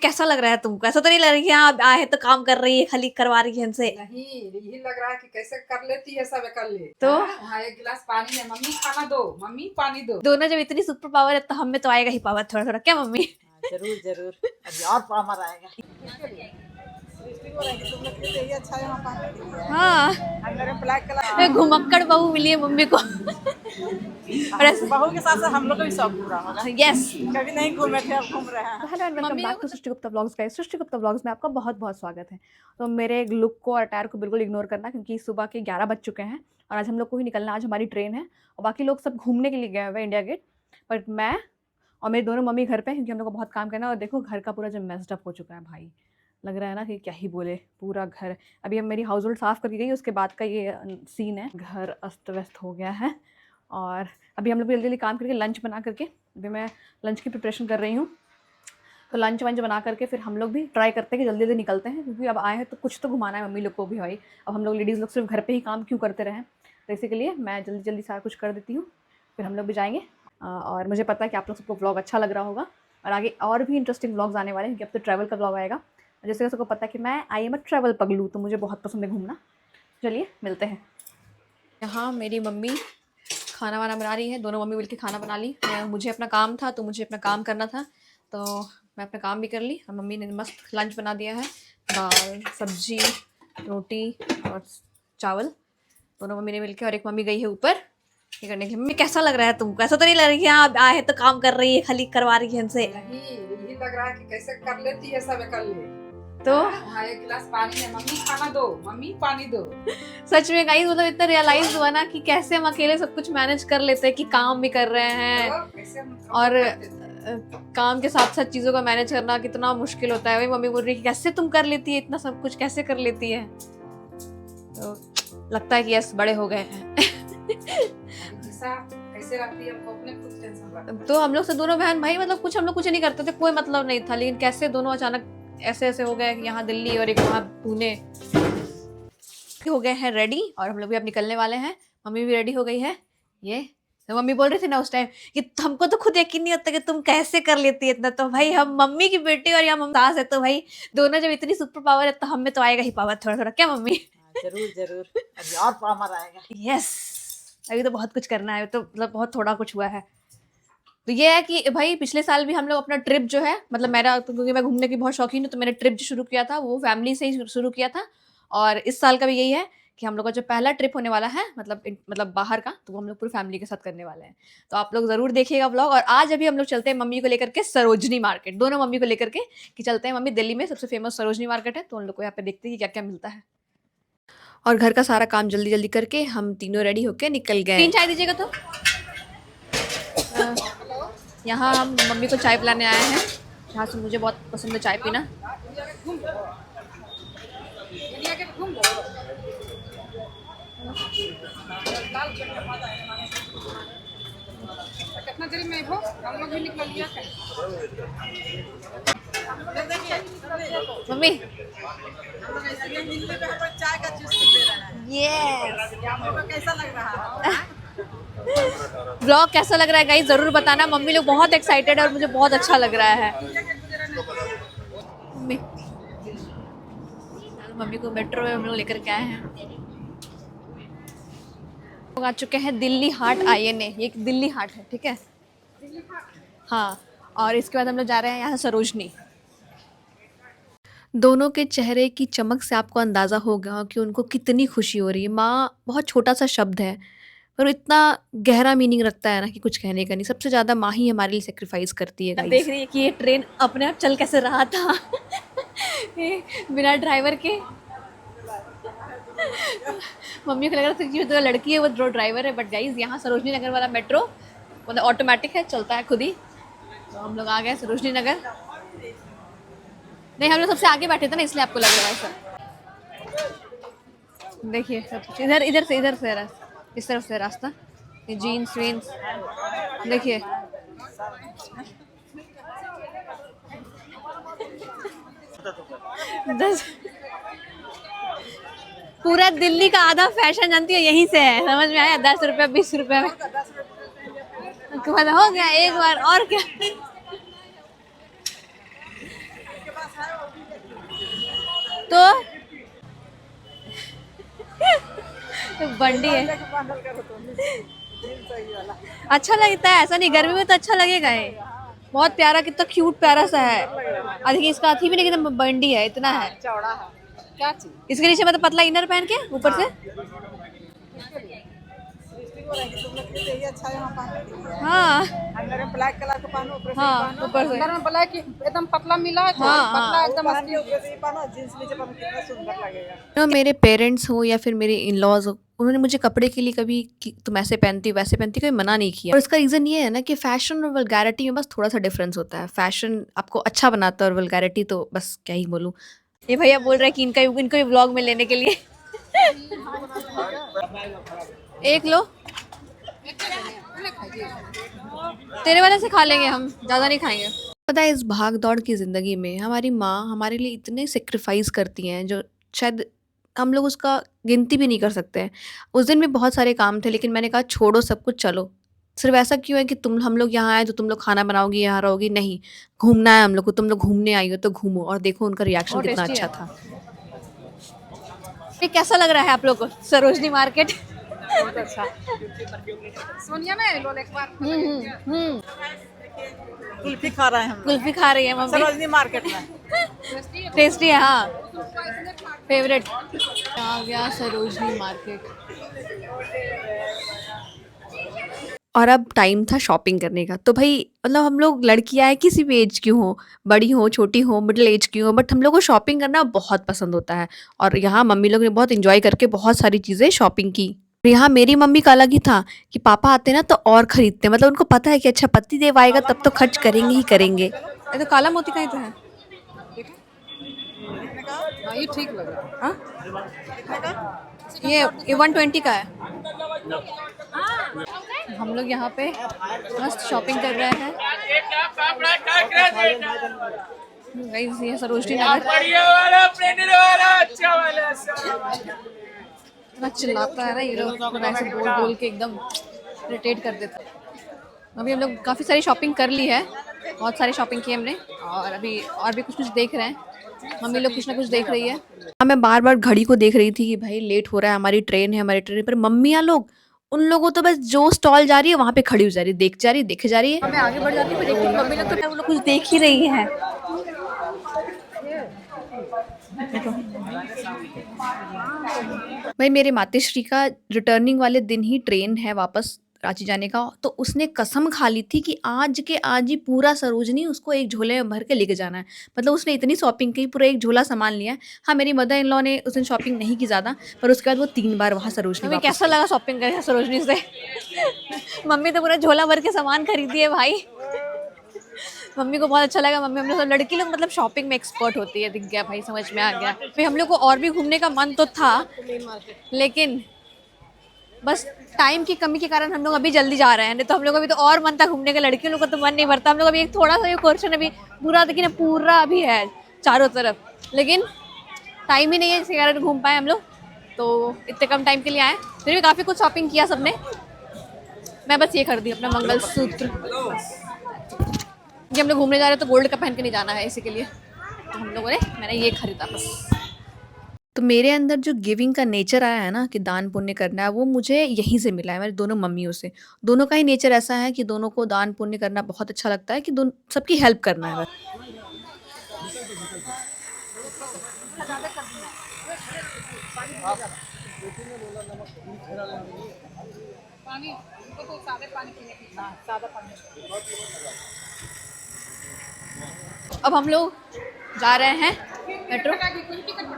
कैसा लग रहा है तुमको? ऐसा तो नहीं लग रहा है कि हाँ आए हैं तो काम कर रही है, खाली करवा रही है हमसे? नहीं, यही लग रहा है कि कैसे कर लेती है सब अकेले। तो वहाँ एक गिलास पानी है, मम्मी खाना दो, मम्मी पानी दो। दोनों जब इतनी सुपर पावर है तो हम में तो आएगा ही पावर थोड़ा थोड़ा, क्या मम्मी? जरूर जरूर, अभी और पावर आएगा। तुम लोग के लिए यही अच्छा है, वहाँ पानी के लिए। हाँ, अंदर में ब्लैक कलर घुमक्कड़ बहू मिली है मम्मी को। और ऐसे बहू के साथ साथ हम लोग का भी शौक पूरा होगा। यस। कभी नहीं घूमे थे, अब घूम रहे हैं। Hello and welcome back to Srishti Gupta blogs guys. Srishti Gupta blogs में आपका बहुत बहुत स्वागत है। तो मेरे लुक को और अटायर को बिल्कुल इग्नोर करना, क्योंकि सुबह के 11 बज चुके हैं और आज हम लोग को ही निकलना, आज हमारी ट्रेन है और बाकी लोग सब घूमने के लिए गए हुए हैं इंडिया गेट। बट मैं और मेरी दोनों मम्मी घर पे हैं, क्योंकि हम लोग को बहुत काम करना है। और देखो घर का पूरा जो मेस्ड अप हो चुका है भाई, लग रहा है ना कि क्या ही बोले, पूरा घर। अभी हम मेरी हाउस होल्ड साफ़ करके गई, उसके बाद का ये सीन है। घर अस्त व्यस्त हो गया है और अभी हम लोग जल्दी जल्दी काम करके लंच बना करके, अभी मैं लंच की प्रिपरेशन कर रही हूँ। तो लंच वंच बना करके फिर हम लोग भी ट्राई करते हैं कि जल्दी जल्दी निकलते हैं, क्योंकि अब आए हैं तो कुछ तो घुमाना है मम्मी लोग को भी भाई। अब हम लोग लेडीज़ लोग सिर्फ घर पे ही काम क्यों करते रहें, तो इसी के लिए मैं जल्दी जल्दी सारा कुछ कर देती हूँ, फिर हम लोग भी जाएंगे। और मुझे पता है कि आप लोग सबको व्लॉग अच्छा लग रहा होगा और आगे और भी इंटरेस्टिंग व्लॉग्स आने वाले हैं, क्योंकि अब तो ट्रैवल का व्लॉग आएगा। जैसे सबको पता है कि मैं आई एम अ ट्रैवल पगलू, तो मुझे बहुत पसंद है घूमना। चलिए मिलते हैं। यहाँ मेरी मम्मी खाना वाना बना रही है, दोनों मम्मी मिलकर खाना बना ली। मुझे अपना काम था तो मुझे अपना काम करना था, तो मैं अपना काम भी कर ली और मम्मी ने मस्त लंच बना दिया है। दाल सब्जी रोटी और चावल, दोनों मम्मी ने मिलकर। और एक मम्मी गई है ऊपर ये करने के लिए। मम्मी कैसा लग रहा है तुमको? ऐसा तो नहीं लग रहा है कि हाँ आए हैं तो काम कर रही है, खाली करवा रही है हमसे? नहीं, यही लग रहा है कि कैसे कर लेती है सब अकेले। तो वहाँ एक गिलास पानी है, मम्मी खाना दो, मम्मी पानी दो। सच में गाइस, मतलब इतना रियलाइज हुआ ना कि कैसे हम अकेले सब कुछ मैनेज कर लेते हैं, कि काम भी कर रहे हैं और काम के साथ साथ चीज़ों का मैनेज करना कितना मुश्किल होता है। वही मम्मी बोल रही है कि कैसे तुम कर लेती है इतना सब कुछ, कैसे कर लेती है। तो लगता है कि यस, बड़े हो गए हैं। कैसे रहती है, हमको अपने खुद टेंशन लगता है। तो हम लोग से दोनों बहन भाई, मतलब हम लोग कुछ नहीं करते थे, कोई मतलब नहीं था, लेकिन कैसे दोनों अचानक ऐसे ऐसे हो गए कि यहाँ दिल्ली और एक वहाँ पुणे हो गए हैं रेडी। और हम लोग भी अब निकलने वाले हैं, मम्मी भी रेडी हो गई है। ये तो मम्मी बोल रही थी ना उस टाइम कि हमको तो खुद यकीन नहीं होता कि तुम कैसे कर लेती है इतना। तो भाई हम मम्मी की बेटी और या ममताज है, तो भाई दोनों जब इतनी सुपर पावर है तो हम में तो आएगा ही पावर थोड़ा थोड़ा, क्या मम्मी? जरूर जरूर, अभी और पावर आएगा। यस, अभी तो बहुत कुछ करना है, तो मतलब बहुत थोड़ा कुछ हुआ है। तो ये है कि भाई पिछले साल भी हम लोग अपना ट्रिप जो है, मतलब मेरा तो, क्योंकि मैं घूमने की बहुत शौकीन हूँ, तो मैंने ट्रिप जो शुरू किया था वो फैमिली से ही शुरू किया था। और इस साल का भी यही है कि हम लोग का जो पहला ट्रिप होने वाला है, मतलब बाहर का, तो वो हम लोग पूरी फैमिली के साथ करने वाले हैं। तो आप लोग ज़रूर देखिएगा व्लॉग। और आज अभी हम लोग चलते हैं मम्मी को लेकर के सरोजनी मार्केट, दोनों मम्मी को लेकर के कि चलते हैं। मम्मी दिल्ली में सबसे फेमस सरोजनी मार्केट है, तो उन लोग को यहाँ पे देखते हैं कि क्या क्या मिलता है। और घर का सारा काम जल्दी जल्दी करके हम तीनों रेडी होके निकल गए। 3 चाय दीजिएगा। तो यहाँ हम मम्मी को चाय पिलाने आए हैं, जहाँ से मुझे बहुत पसंद है चाय पीना। कितना देर में हो, हम लोग भी निकल लिया है। मम्मी चाय का जूस दे रहा है। यस, कैसा लग रहा है? ब्लॉग कैसा लग रहा है गाइस ज़रूर बताना। मम्मी लोग बहुत एक्साइटेड है और मुझे बहुत अच्छा लग रहा है। मम्मी मम्मी को मेट्रो में हम लोग लेकर के आए हैं। लोग आ चुके हैं दिल्ली हाट INA, ये एक दिल्ली हाट है, ठीक है। हाँ, और इसके बाद हम लोग जा रहे हैं यहाँ सरोजनी। दोनों के चेहरे की चमक से आपको अंदाज़ा होगा कि उनको कितनी खुशी हो रही है। माँ बहुत छोटा सा शब्द है, पर इतना गहरा मीनिंग रखता है ना कि कुछ कहने का नहीं। सबसे ज़्यादा माँ ही हमारे लिए सेक्रीफाइस करती है। देख रही है कि ये ट्रेन अपने आप चल कैसे रहा था बिना ड्राइवर के। मम्मी को लग रहा था कि जो लड़की है वो ड्राइवर है, बट गाइज यहाँ सरोजनी नगर वाला मेट्रो मतलब ऑटोमेटिक है, चलता है खुद ही। तो हम लोग आ गए सरोजनी नगर। नहीं, हम लोग सबसे आगे बैठे थे ना, इसलिए आपको लग रहा है ऐसा। देखिए सब इधर इधर से इस तरफ से रास्ता, ये जीन्स वीन्स देखिए। पूरा दिल्ली का आधा फैशन जानती है यहीं से है, समझ में आया? 10 रुपया 20 रुपया में मतलब हो गया एक बार। और क्या तो बंडी है, अच्छा लगता है, ऐसा नहीं गर्मी में तो अच्छा लगेगा है। बहुत प्यारा, कितना क्यूट प्यारा सा है। देखिए इसका अथी भी नहीं, कितना बंडी है, इतना है चौड़ा है क्या चीज इसके नीचे, मतलब पतला इनर पहन के ऊपर से। अच्छा यहाँ पहन हाँ अंदर में ब्लैक कलर का पहनो ऊपर से हाँ ऊपर से अंदर में ब्लैक एकदम पतला मिला है तो हाँ, पतला हाँ। एकदम पहन के ऊपर से ये पहनो, जींस नीचे पहनो, कितना सुंदर लगेगा। तो मेरे पेरेंट्स हो या फिर मेरे इन लॉज हो, उन्होंने मुझे कपड़े के लिए कभी कि तुम ऐसे पहनती वैसे पहनती कोई मना नहीं किया। और इसका रीज़न ये है ना कि फैशन और वल्गैरिटी में बस थोड़ा सा डिफरेंस होता है। फैशन आपको अच्छा बनाता है और वल्गैरिटी तो बस क्या ही बोलूँ। ये भैया बोल रहे हैं कि इनको भी व्लॉग में लेने के लिए एक लो, तेरे वाले से खा लेंगे, हम ज़्यादा नहीं खाएंगे। पता है इस भाग दौड़ की ज़िंदगी में हमारी माँ हमारे लिए इतने सेक्रीफाइस करती हैं जो शायद हम लोग उसका गिनती भी नहीं कर सकते हैं। उस दिन भी बहुत सारे काम थे लेकिन मैंने कहा छोड़ो सब कुछ, चलो। सिर्फ ऐसा क्यों है कि तुम हम लोग यहाँ आए तो तुम लोग खाना बनाओगी यहाँ रहोगी, नहीं, घूमना है हम लोग को, तुम लोग घूमने आई हो तो घूमो। और देखो उनका रिएक्शन कितना अच्छा था। ये कैसा लग रहा है आप लोग को सरोजनी मार्केट? बहुत अच्छा सोनिया में लो एक बार कुल्फी खा रहे हैं हम लोग कुल्फी खा रही है मम्मी, सरोजनी मार्केट में। टेस्टी है हाँ, फेवरेट। आ गया सरोजनी मार्केट। और अब टाइम था शॉपिंग करने का। तो भाई मतलब हम लोग लड़कियां हैं, किसी भी एज की हो, बड़ी हो छोटी हो मिडिल एज की हो, बट हम लोग को शॉपिंग करना बहुत पसंद होता है। और यहाँ मम्मी लोग ने बहुत इंजॉय करके बहुत सारी चीज़ें शॉपिंग की। और यहाँ मेरी मम्मी का अलग ही था कि पापा आते ना तो और खरीदते, मतलब उनको पता है कि अच्छा पति देव आएगा तब तो खर्च करेंगे ही करेंगे। ये तो काला मोती कहीं तो है। हाँ ये ठीक लग रहा है हाँ? ये 120 का है। हम लोग यहाँ पे मस्त शॉपिंग कर रहे हैं। गाइस ये सरोजनी नगर इतना चिल्लाता है ना ये लोग, तो ऐसे बोल बोल के एकदम इरिटेट कर देता है। अभी हम लोग काफ़ी सारी शॉपिंग कर ली है, बहुत सारी शॉपिंग की हमने, और अभी और भी कुछ कुछ देख रहे हैं। मम्मी लोग कुछ ना कुछ देख रही है। मैं बार बार घड़ी को देख रही थी कि भाई लेट हो रहा है, हमारी ट्रेन है, हमारी ट्रेन पर मम्मियाँ लोग, उन लोगों तो बस जो स्टॉल जा रही है वहाँ पे खड़ी हो जा रही है, देखे जा रही है। मैं आगे बढ़ जाती हूँ, देखती हूँ मम्मी लोग तो वो लोग कुछ देख ही रही है। भाई मेरे मातेश्री का रिटर्निंग वाले दिन ही ट्रेन है वापस रांची जाने का, तो उसने कसम खा ली थी कि आज के आज ही पूरा सरोजनी उसको एक झोले में भर के लेके जाना है। मतलब उसने इतनी शॉपिंग की, पूरा एक झोला सामान लिया है। हाँ मेरी मदर इन लॉ ने उस दिन शॉपिंग नहीं की ज़्यादा, पर उसके बाद वो 3 बार वहाँ सरोजनी। हमें कैसा लगा शॉपिंग करके सरोजनी से? मम्मी तो पूरा झोला भर के सामान खरीदी है भाई। मम्मी को बहुत अच्छा लगा। मम्मी हम लोग सब लड़की लोग मतलब शॉपिंग में एक्सपर्ट होती है, दिख गया भाई, समझ में आ गया। फिर हम लोग को और भी घूमने का मन तो था लेकिन बस टाइम की कमी के कारण हम लोग अभी जल्दी जा रहे हैं, नहीं तो हम लोग अभी तो और मन था घूमने का। लड़कियों लोग का तो मन नहीं भरता। हम लोग अभी एक थोड़ा सा ये पोर्शन अभी पूरा, देखिए ना पूरा अभी है चारों तरफ, लेकिन टाइम ही नहीं है जिसके कारण घूम पाए हम लोग। तो इतने कम टाइम के लिए आए, फिर भी काफ़ी कुछ शॉपिंग किया सबने। मैं बस ये खरीदी अपना मंगलसूत्र। ये हम लोग घूमने जा रहे हैं तो गोल्ड का पहन के नहीं जाना है, इसी के लिए तो हम लोगों ने, मैंने ये खरीदा बस। तो मेरे अंदर जो गिविंग का नेचर आया है ना कि दान पुण्य करना है, वो मुझे यहीं से मिला है, मेरे दोनों मम्मियों से। दोनों का ही नेचर ऐसा है कि दोनों को दान पुण्य करना बहुत अच्छा लगता है, कि दोनों सबकी हेल्प करना है बस। पानी उनको तो सादे पानी पीने की सादा पानी। अब हम लोग जा रहे हैं मेट्रो।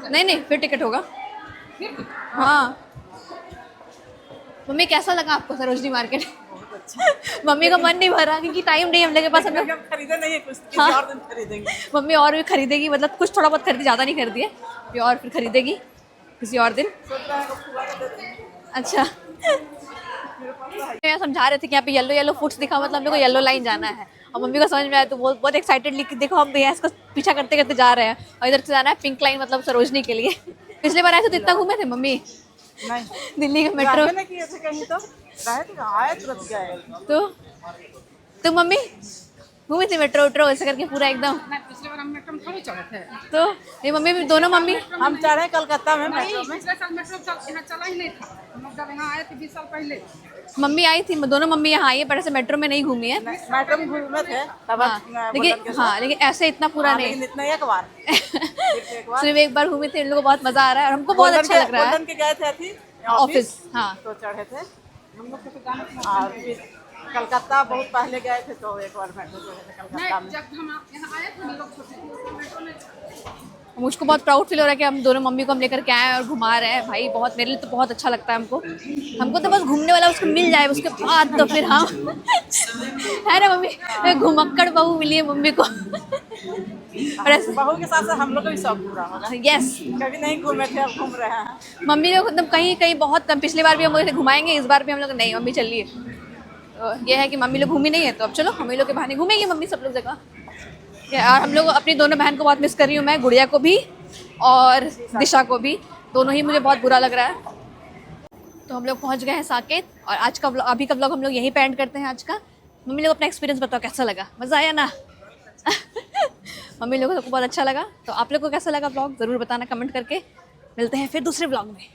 नहीं फिर टिकट होगा। हाँ मम्मी कैसा लगा आपको सरोजनी मार्केट? मम्मी का मन नहीं भरा क्योंकि टाइम नहीं हम लोग के पास। हम लोग खरीदे नहीं है कुछ, किसी हाँ। और दिन खरीदेंगे। मम्मी और भी खरीदेगी, मतलब कुछ थोड़ा बहुत खरीदी, ज़्यादा नहीं खरीदी है, फिर और फिर खरीदेगी किसी और दिन। अच्छा मैं समझा रहे थे कि यहाँ पे येलो येलो फूड्स दिखा, मतलब हम लोग को येलो लाइन जाना है। और मम्मी को समझ में आया तो बहुत एक्साइटेडली कि देखो हम भैया इसको पीछा करते करते जा रहे हैं, और इधर से जाना है पिंक लाइन, मतलब सरोजनी के लिए। पिछले बार आए थे तो इतना घूमे थे मम्मी नहीं दिल्ली के मेट्रो। नहीं किए थे कहीं तो रहे थे, आए तुरंत गए। तो मम्मी घूमी थी मेट्रो वेट्रो ऐसे करके पूरा एकदम। नहीं पिछले बार हम मेट्रो में थोड़ी चढ़े थे। तो ये मम्मी भी, दोनों मम्मी हम चढ़े कलकत्ता में नहीं मेट्रो में। पिछले साल मेट्रो यहाँ चला ही नहीं था। हम लोग जब यहाँ आए थे 20 साल पहले। मम्मी आई थी, दोनों मम्मी यहाँ आई है, पर ऐसे मेट्रो में नहीं घूमी है। मेट्रो में घूमे थे तब हाँ, लेकिन ऐसे इतना पूरा नहीं। लेकिन इतना एक बार एक बार सिर्फ एक बार घूमे थे, इन लोगों को बहुत मजा आ रहा है और हमको बहुत अच्छा लग रहा है। गोल्डन के गए थे थी ऑफिस, हाँ तो चढ़े थे। हम लोग को तो जाने का और फिर कलकत्ता बहुत पहले गए थे तो एक बार मेट्रो चढ़े थे कलकत्ता में। नहीं जब हम यहाँ आए थे हम लोग छोटे थे तो मेट्रो में मुझको बहुत प्राउड फील हो रहा है कि हम दोनों मम्मी को हम लेकर के आए हैं और घुमा रहे हैं। भाई बहुत, मेरे लिए तो बहुत अच्छा लगता है हमको तो बस घूमने वाला उसको मिल जाए, उसके बाद तो फिर हम है ना मम्मी, घुमक्कड़ बहू मिली है मम्मी को। और ऐसे बहू के साथ साथ हम लोग का भी शौक पूरा होगा। यस, कभी नहीं घूमे थे अब घूम रहे हैं। मम्मी लोग एकदम कहीं कहीं बहुत कम, पिछली बार भी हम लोग घुमाएंगे, इस बार भी हम लोग नहीं मम्मी चलिए। तो ये है कि मम्मी लोग घूमी नहीं है तो अब चलो मम्मी लोग के बहाने घूमेंगी मम्मी सब लोग जगह। और हम लोग अपनी दोनों बहन को बहुत मिस कर रही हूँ मैं, गुड़िया को भी और दिशा को भी, दोनों ही मुझे बहुत बुरा लग रहा है। तो हम लोग पहुँच गए हैं साकेत और आज का व्लॉग, अभी का व्लॉग हम लोग यहीं पे एंड करते हैं आज का। मम्मी लोग अपना एक्सपीरियंस बताओ कैसा लगा, मज़ा आया ना? मम्मी लोगों को बहुत अच्छा लगा। तो आप लोग को कैसा लगा व्लॉग ज़रूर बताना कमेंट करके। मिलते हैं फिर दूसरे व्लॉग में।